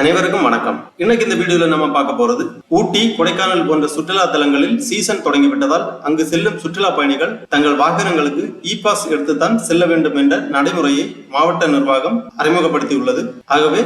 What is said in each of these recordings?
அனைவருக்கும் வணக்கம். இன்னைக்கு இந்த வீடியோல நம்ம பார்க்க போறது ஊட்டி, கொடைக்கானல் போன்ற சுற்றுலா தலங்களில் சீசன் தொடங்கிவிட்டதால் அங்கு செல்லும் சுற்றுலா பயணிகள் தங்கள் வாகனங்களுக்கு இ-பாஸ் எடுத்துத்தான் செல்ல வேண்டும் என்ற நடைமுறையை மாவட்ட நிர்வாகம் அறிமுகப்படுத்தியுள்ளது. ஆகவே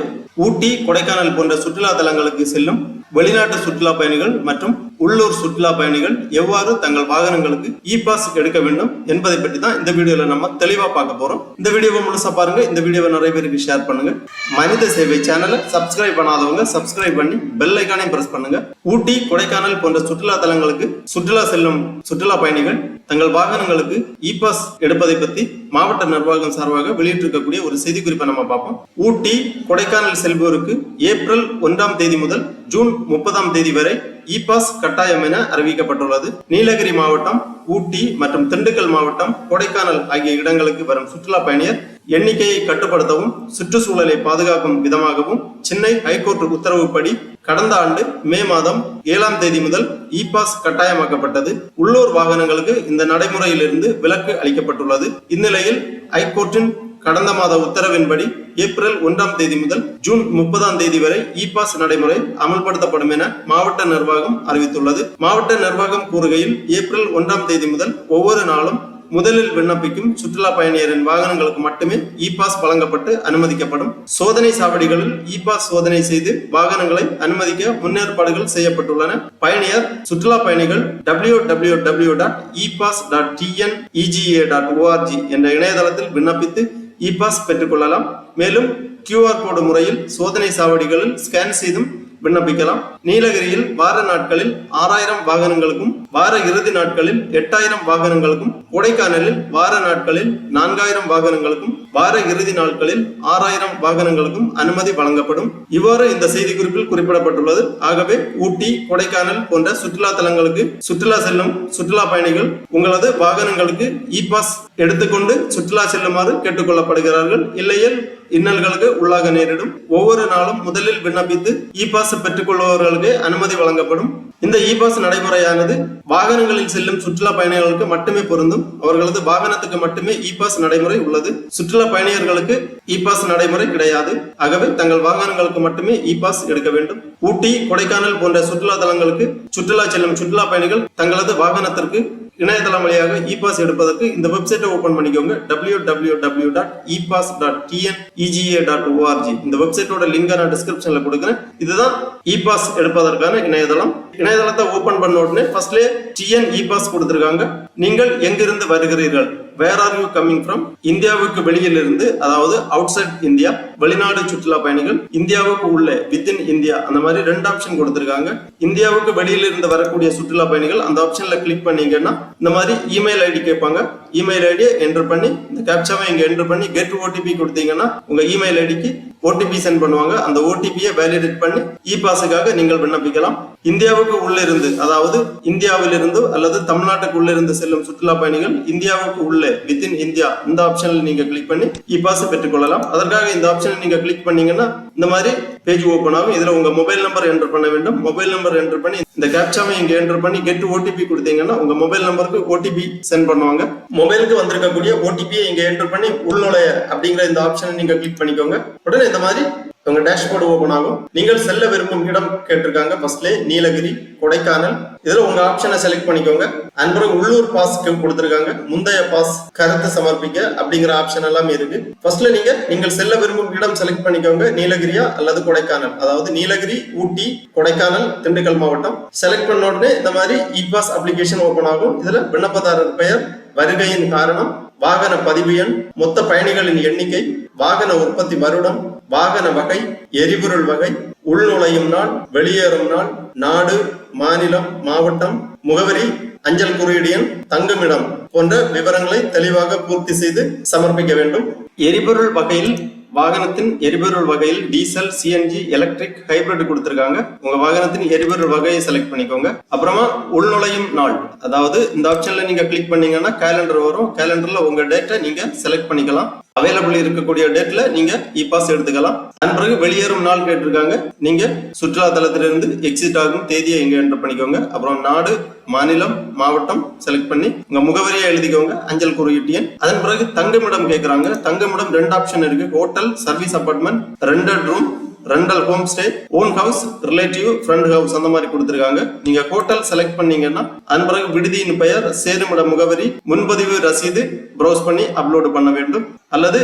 ஊட்டி, கொடைக்கானல் போன்ற சுற்றுலா தலங்களுக்கு செல்லும் வெளிநாட்டு சுற்றுலா பயணிகள் மற்றும் உள்ளூர் சுற்றுலா பயணிகள் எவ்வாறு தங்கள் வாகனங்களுக்கு இ-பாஸ் எடுக்க வேண்டும் என்பதை பற்றி தான் இந்த வீடியோல நம்ம தெளிவா பார்க்க போறோம். இந்த வீடியோவை முழுசா பாருங்க. இந்த வீடியோவை நிறைய பேருக்கு ஷேர் பண்ணுங்க. மனித சேவை சேனலை சப்ஸ்கிரைப் பண்ணாதவங்க சப்ஸ்கிரைப் பண்ணி பெல் ஐகானையும் பிரஸ் பண்ணுங்க. ஊட்டி, கொடைக்கானல் போன்ற சுற்றுலா தலங்களுக்கு சுற்றுலா செல்லும் சுற்றுலா பயணிகள் தங்கள் வாகனங்களுக்கு இ-பாஸ் எடுப்பதை பற்றி மாவட்ட நிர்வாகம் சார்பாக வெளியிட்டிருக்கக்கூடிய ஒரு செய்தி குறிப்பை நம்ம பார்ப்போம். ஊட்டி, கொடைக்கானல் செல்வோருக்கு ஏப்ரல் 1ஆம் தேதி முதல் ஜூன் 30ஆம் தேதி வரை இ-பாஸ் கட்டாயம் என அறிவிக்கப்பட்டுள்ளது. நீலகிரி மாவட்டம், ஊட்டி மற்றும் திண்டுக்கல் மாவட்டம், கொடைக்கானல் ஆகிய இடங்களுக்கு வரும் சுற்றுலா பயணியர் எண்ணிக்கையை கட்டுப்படுத்தவும் சுற்றுச்சூழலை பாதுகாக்கும் விதமாகவும் சென்னை ஹைகோர்ட் உத்தரவுப்படி கடந்த ஆண்டு மே மாதம் 7ஆம் தேதி முதல் இ-பாஸ் கட்டாயமாக்கப்பட்டது. உள்ளூர் வாகனங்களுக்கு இந்த நடைமுறையிலிருந்து விலக்கு அளிக்கப்பட்டுள்ளது. இந்நிலையில் ஹைகோர்ட்டின் கடந்த மாத உத்தரவின்படி ஏப்ரல் 1ஆம் தேதி முதல் ஜூன் 30ஆம் தேதி வரை இ-பாஸ் நடைமுறை அமல்படுத்தப்படும் என மாவட்ட நிர்வாகம் அறிவித்துள்ளது. மாவட்ட நிர்வாகம் கூறுகையில், ஏப்ரல் 1ஆம் தேதி முதல் ஒவ்வொரு நாளும் முதலில் விண்ணப்பிக்கும் சுற்றுலா பயணியரின் வாகனங்களுக்கு மட்டுமே இ-பாஸ் வழங்கப்பட்டு அனுமதிக்கப்படும். சோதனை சாவடிகளில் இ-பாஸ் சோதனை செய்து வாகனங்களை அனுமதிக்க முன்னேற்பாடுகள் செய்யப்பட்டுள்ளன. பயணியர் சுற்றுலா பயணிகள் www.epass.tnega.org என்ற இணையதளத்தில் விண்ணப்பித்து இ-பாஸ் பெற்றுக்கொள்ளலாம். மேலும் QR கோடு முறையில் சோதனை சாவடிகளில் ஸ்கேன் செய்தும் விண்ணப்பிக்கலாம். நீலகிரியில் வார நாட்களில் 6000 வாகனங்களுக்கும் வார இறுதி நாட்களில் 8000 வாகனங்களுக்கும், கொடைக்கானலில் வார நாட்களில் 4000 வாகனங்களுக்கும் வார இறுதி நாட்களில் 6000 வாகனங்களுக்கும் அனுமதி வழங்கப்படும். இவ்வாறு இந்த செய்தி குறிப்பில் குறிப்பிடப்பட்டுள்ளது. ஆகவே ஊட்டி, கொடைக்கானல் போன்ற சுற்றுலா தலங்களுக்கு சுற்றுலா செல்லும் சுற்றுலா பயணிகள் உங்களது வாகனங்களுக்கு இ-பாஸ் எடுத்துக்கொண்டு சுற்றுலா செல்லுமாறு கேட்டுக்கொள்ளப்படுகிறார்கள். இல்லையில் இன்னல்களுக்கு உள்ளாக நேரிடும். ஒவ்வொரு நாளும் முதலில் விண்ணப்பித்து இ-பாஸ் பெற்றுக் கொள்பவர்களுக்கு அனுமதி வழங்கப்படும். இந்த இ-பாஸ் நடைமுறையானது வாகனங்களில் செல்லும் சுற்றுலா பயணிகளுக்கு மட்டுமே பொருந்தும். அவர்களது வாகனத்துக்கு மட்டுமே இ-பாஸ் நடைமுறை உள்ளது. சுற்றுலா பயணியர்களுக்கு இ-பாஸ் நடைமுறை கிடையாது. ஆகவே தங்கள் வாகனங்களுக்கு மட்டுமே இ-பாஸ் எடுக்க வேண்டும். ஊட்டி, கொடைக்கானல் போன்ற சுற்றுலா தலங்களுக்கு சுற்றுலா செல்லும் சுற்றுலா பயணிகள் தங்களது வாகனத்திற்கு இணையதளம் வழியாக இ-பாஸ் எடுப்பதற்கு இந்த வெப்சைட்டை ஓபன் பண்ணிக்கோங்க. www.epass.tnega.org இந்த வெப்சைட்டோட லிங்கை நான் டிஸ்கிரிப்ஷன்ல கொடுக்குறேன். இதுதான் இ-பாஸ் எடுப்பதற்கான இணையதளம். இணையதளத்தை ஓபன் பண்ண உடனே ஃபர்ஸ்ட்லே TN இ-பாஸ் கொடுத்திருக்காங்க. நீங்கள் எங்கிருந்து வருகிறீர்கள், where are you coming from, இந்தியாவுக்கு வெளியில் இருந்து, அதாவது அவுட் சைட் இந்தியா, வெளிநாடு சுற்றுலா பயணிகள், இந்தியாவுக்கு உள்ள வித்தின் இந்தியா, அந்த மாதிரி 2 ஆப்ஷன் கொடுத்திருக்காங்க. இந்தியாவுக்கு வெளியில இருந்து வரக்கூடிய சுற்றுலா பயணிகள் அந்த ஆப்ஷன்ல கிளிக் பண்ணீங்கன்னா இந்த மாதிரி இமெயில் ஐடி கேட்பாங்க. இமெயில் ஐடியை என்டர் பண்ணி இந்த கேப்சாவை இங்க என்டர் பண்ணி கெட் OTP கொடுத்தீங்கன்னா உங்க இமெயில் ஐடிக்கு OTP சென்ட் பண்ணுவாங்க. அந்த OTP-யை வேலிடேட் பண்ணி இ-பாஸுக்காக நீங்கள் விண்ணப்பிக்கலாம். இந்தியாவுக்கு உள்ள இருந்து, அதாவது இந்தியாவில் இருந்து அல்லது தமிழ்நாட்டுக்கு உள்ள இருந்து செல்லும் சுற்றுலா பயணிகள் இந்தியாவுக்கு உள்ள வித்தின் இந்தியா இந்த ஆப்ஷன்ல நீங்க கிளிக் பண்ணி இ-பாஸ் பெற்றுக்கொள்ளலாம். அதற்காக இந்த ஆப்ஷன் நீங்க கிளிக் பண்ணீங்கன்னா இந்த மாதிரி பேஜ் ஓபன் ஆகும். இதுல உங்க மொபைல் நம்பர் என்டர் பண்ண வேண்டும். மொபைல் நம்பர் என்டர் பண்ணி இந்த கேப்சாவை இங்க என்டர் பண்ணி கெட் OTP கொடுத்தீங்கன்னா உங்க மொபைல் நம்பருக்கு OTP சென்ட் பண்ணுவாங்க. மொபைலுக்கு வந்திருக்கக்கூடிய OTP-யை இங்க என்டர் பண்ணி உள்நுழைய அப்படிங்கிற இந்த ஆப்ஷனை நீங்க கிளிக் பண்ணிக்கோங்க. உடனே இந்த மாதிரி உங்க டேஷ்போர்டு ஓபன் ஆகும். நீங்கள் செல்ல விரும்பும் இடம் கேட்டிருக்காங்க. ஃபர்ஸ்ட்ல நீலகிரி, கொடைக்கானல். இதுல உங்க ஆப்ஷனை செலக்ட் பண்ணிக்கோங்க. அன்பு உள்ளூர் பாஸ்க்கு கொடுத்திருக்காங்க. முந்தைய பாஸ் கருத்து சமர்ப்பிக்க அப்படிங்கிற ஆப்ஷன் எல்லாமே இருக்கு. ஃபர்ஸ்ட்ல நீங்கள் செல்ல விரும்பும் இடம் செலக்ட் பண்ணிக்கோங்க. நீலகிரியா அல்லது கொடைக்கானல், அதாவது நீலகிரி, ஊட்டி, கொடைக்கானல், திண்டுக்கல் மாவட்டம் செலக்ட் பண்ண உடனே இந்த மாதிரி இ-பாஸ் அப்ளிகேஷன் ஓபன் ஆகும். இதுல விண்ணப்பதாரர் பெயர், வருகையின் காரணம், வாகன பதிவு எண், மொத்த பயணிகளின் எண்ணிக்கை, வாகன உற்பத்தி வருடம், வாகன வகை, எரிபொருள் வகை, உள்நுழையும் நாள், வெளியேறும் நாள், நாடு, மாநிலம், மாவட்டம், முகவரி, அஞ்சல் குறியீடு எண், தங்குமிடம் போன்ற விவரங்களை தெளிவாக பூர்த்தி செய்து சமர்ப்பிக்க வேண்டும். எரிபொருள் வகையில் வாகனத்தின் எரிபொருள் வகையில் டீசல், CNG, எலக்ட்ரிக், ஹைபிரிட் கொடுத்திருக்காங்க. உங்க வாகனத்தின் எரிபொருள் வகையை செலக்ட் பண்ணிக்கோங்க. அப்புறமா உள்நுழையும் நாள், அதாவது இந்த ஆப்ஷன்ல நீங்க கிளிக் பண்ணீங்கன்னா கேலண்டர் வரும். கேலண்டர்ல உங்க டேட்டை நீங்க செலக்ட் பண்ணிக்கலாம். அவைலபிள் இருக்கக்கூடிய டேட்ல நீங்க இ-பாஸ் எடுத்துக்கலாம். அதன் பிறகு வெளியேறும் நாள் கேட்டிருக்காங்க. நீங்க சுற்றுலா தலத்திலிருந்து எக்ஸிட் ஆகும் தேதியை இங்க என்டர் பண்ணிக்கோங்க. அப்புறம் நாடு, மாநிலம், மாவட்டம் செலக்ட் பண்ணி உங்க முகவரியை எழுதிக்கோங்க, அஞ்சல் குறியீட்டு எண். அதன் பிறகு தங்குமிடம் கேட்கறாங்க. தங்குமிடம் 2 ஆப்ஷன் இருக்கு. Hotel, service apartment, rented room, rental home stay, own house, relative, friend house அந்த மாதிரி கொடுத்திருக்காங்க. நீங்க ஹோட்டல் செலக்ட் பண்ணீங்கன்னா அதன் பிறகு விடுதியின் பெயர், சேருமிட முகவரி, முன்பதிவு ரசீது ப்ரௌஸ் பண்ணி அப்லோடு பண்ண வேண்டும். அல்லது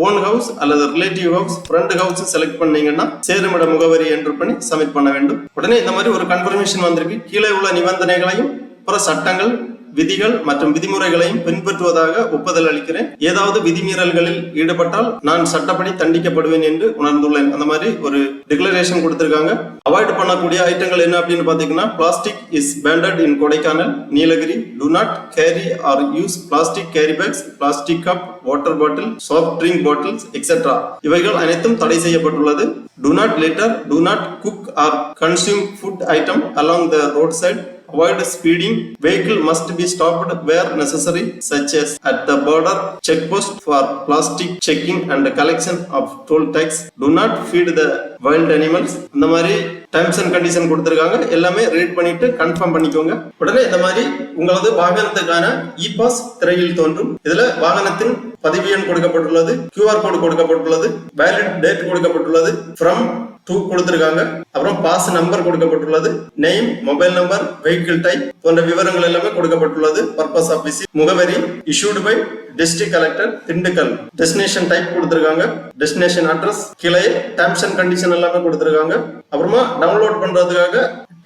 ஓன் ஹவுஸ் அல்லது relative house, friend house select பண்ணீங்கன்னா சேருமிட முகவரி என்டர் பண்ணி சப்மிட் பண்ண வேண்டும். உடனே இந்த மாதிரி ஒரு கன்ஃபர்மேஷன் வந்திருக்கு. கீழே உள்ள நிபந்தனைகளையும் அப்புறம் சட்டங்கள், விதிகள் மற்றும் விதிமுறைகளையும் பின்பற்றுவதாக ஒப்புதல் அளிக்கிறேன். ஏதாவது விதிமீறல்களில் ஈடுபட்டால் நான் சட்டப்படி தண்டிக்கப்படுவேன் என்று உணர்ந்துள்ளேன். அந்த மாதிரி ஒரு டிக்ளரேஷன் கொடுத்திருக்காங்க. அவாய்ட் பண்ணக்கூடிய ஐட்டங்கள் என்ன அப்படின்னு பாத்தீங்கன்னா, plastic is banned in Kodaikanal, Nilgiri. Do not carry or use plastic carry bags, plastic cup, water bottle, soft drink bottles etcetera. இவைகள் அனைத்தும் தடை செய்யப்பட்டுள்ளது. Do not litter, do not cook or consume food item along the road side. Avoid speeding. Vehicle must be stopped where necessary, such as at the border checkpost for plastic checking and collection of toll tax. Do not feed the wild animals. இந்த மாதிரி terms and condition கொடுத்திருக்காங்க. எல்லாமே read பண்ணிட்டு confirm பண்ணிக்கோங்க. உடனே இந்த மாதிரி உங்களது வாகனத்துக்கான இ பாஸ் திரையில் தோன்றும். இதுல வாகனத்தின் பதிவு எண் கொடுக்கப்பட்டுள்ளது, QR கோடு கொடுக்கப்பட்டுள்ளது, வேலிட் டேட் கொடுக்கப்பட்டுள்ளது, ஃப்ரம் டூ கொடுத்திருக்காங்க. அப்புறம் பாஸ் நம்பர் கொடுக்கப்பட்டுள்ளது, name, mobile number, vehicle type போன்ற விவரங்கள் எல்லாமே கொடுக்கப்பட்டுள்ளது. பர்பஸ் ஆஃப் விசிட், முகவரி, issued by district collector Dindigul, destination type கொடுத்திருக்காங்க, டெஸ்டினேஷன் அட்ரஸ், கீழே டர்ம்ஸ் அண்ட் கண்டிஷன் எல்லாமே கொடுத்திருக்காங்க. அப்புறமா டவுன்லோட் பண்றதுக்காக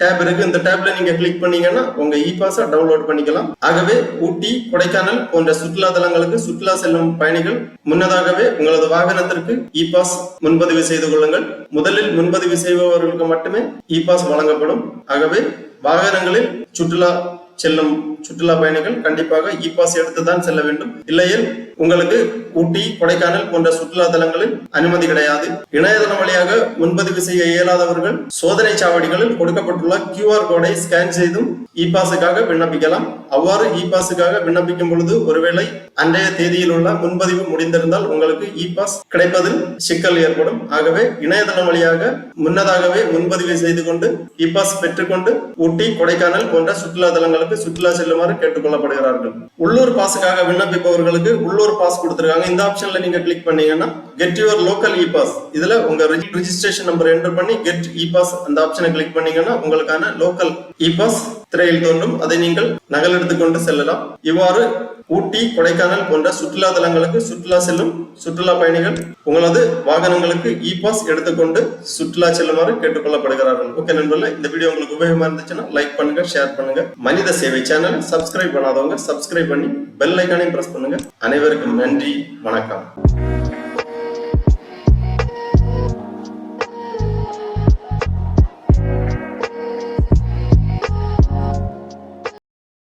டேப் இருக்கு. இந்த டேப்ல நீங்க கிளிக் பண்ணீங்கன்னா உங்க இ பாஸை டவுன்லோட் பண்ணிக்கலாம். ஆகவே ஊட்டி, கொடைக்கானல் போன்ற சுற்றுலா தலங்களுக்கு சுற்றுலா செல்லும் பயணிகள் முன்னதாகவே உங்களது வாகனத்திற்கு இ பாஸ் முன்பதிவு செய்து கொள்ளுங்கள். முதலில் முன்பதிவு செய்பவர்களுக்கு மட்டுமே இ பாஸ் வழங்கப்படும். ஆகவே வாகனங்களில் சுற்றுலா செல்லும் சுற்றுலா பயணிகள் கண்டிப்பாக இ பாஸ் எடுத்துதான் செல்ல வேண்டும். இல்லையில் உங்களுக்கு ஊட்டி, கொடைக்கானல் போன்ற சுற்றுலா தலங்களில் அனுமதி கிடையாது. இணையதளம் வழியாக முன்பதிவு செய்ய இயலாதவர்கள் சோதனை சாவடிகளில் கொடுக்கப்பட்டுள்ள QR கோடை ஸ்கேன் செய்தும் இ பாஸுக்காக விண்ணப்பிக்கலாம். அவ்வாறு இ பாஸுக்காக விண்ணப்பிக்கும் பொழுது ஒருவேளை அன்றைய தேதியில் உள்ள முன்பதிவு முடிந்திருந்தால் உங்களுக்கு இ பாஸ் கிடைப்பதில் சிக்கல் ஏற்படும். ஆகவே இணையதளம் வழியாக முன்னதாகவே முன்பதிவு செய்து கொண்டு இ பாஸ் பெற்றுக்கொண்டு ஊட்டி, கொடைக்கானல் போன்ற சுற்றுலா தலங்களுக்கு சுற்றுலா செல்லுமாறு கேட்டுக்கொள்ளப்படுகிறார்கள். உள்ளூர் பாஸுக்காக விண்ணப்பிப்பவர்களுக்கு உள்ளூர் பாஸ் கொடுத்திருக்காங்க. இந்த ஆப்ஷன்ல நீங்க கிளிக் பண்ணீங்கன்னா get your local e pass, இதுல உங்க ரெஜிஸ்ட்ரேஷன் நம்பர் என்டர் பண்ணி கெட் இ பாஸ் அந்த ஆப்ஷனை கிளிக் பண்ணீங்கன்னா உங்களுக்கான லோக்கல் இ பாஸ் திரையில் தோன்றும். அதை நீங்கள் நகல் எடுத்துக்கொண்டு செல்லலாம். இவ்வாறு ஊட்டி, கொடைக்கானல் போன்ற சுற்றுலா தலங்களுக்கு சுற்றுலா செல்லும் சுற்றுலா பயணிகள் உங்களது வாகனங்களுக்கு இ பாஸ் எடுத்துக்கொண்டு சுற்றுலா செல்லுமாறு கேட்டுக்கொள்ளப்படுகிறார்கள். ஓகே நண்பர்களே, இந்த வீடியோ உங்களுக்கு உபயோகமா இருந்துச்சுன்னா லைக் பண்ணுங்க, ஷேர் பண்ணுங்க. மனித சேவை சேனல் சப்ஸ்கிரைப் பண்ணாதவங்க சப்ஸ்கிரைப் பண்ணி பெல் ஐக்கானையும் பிரஸ் பண்ணுங்க. அனைவருக்கும் நன்றி, வணக்கம்.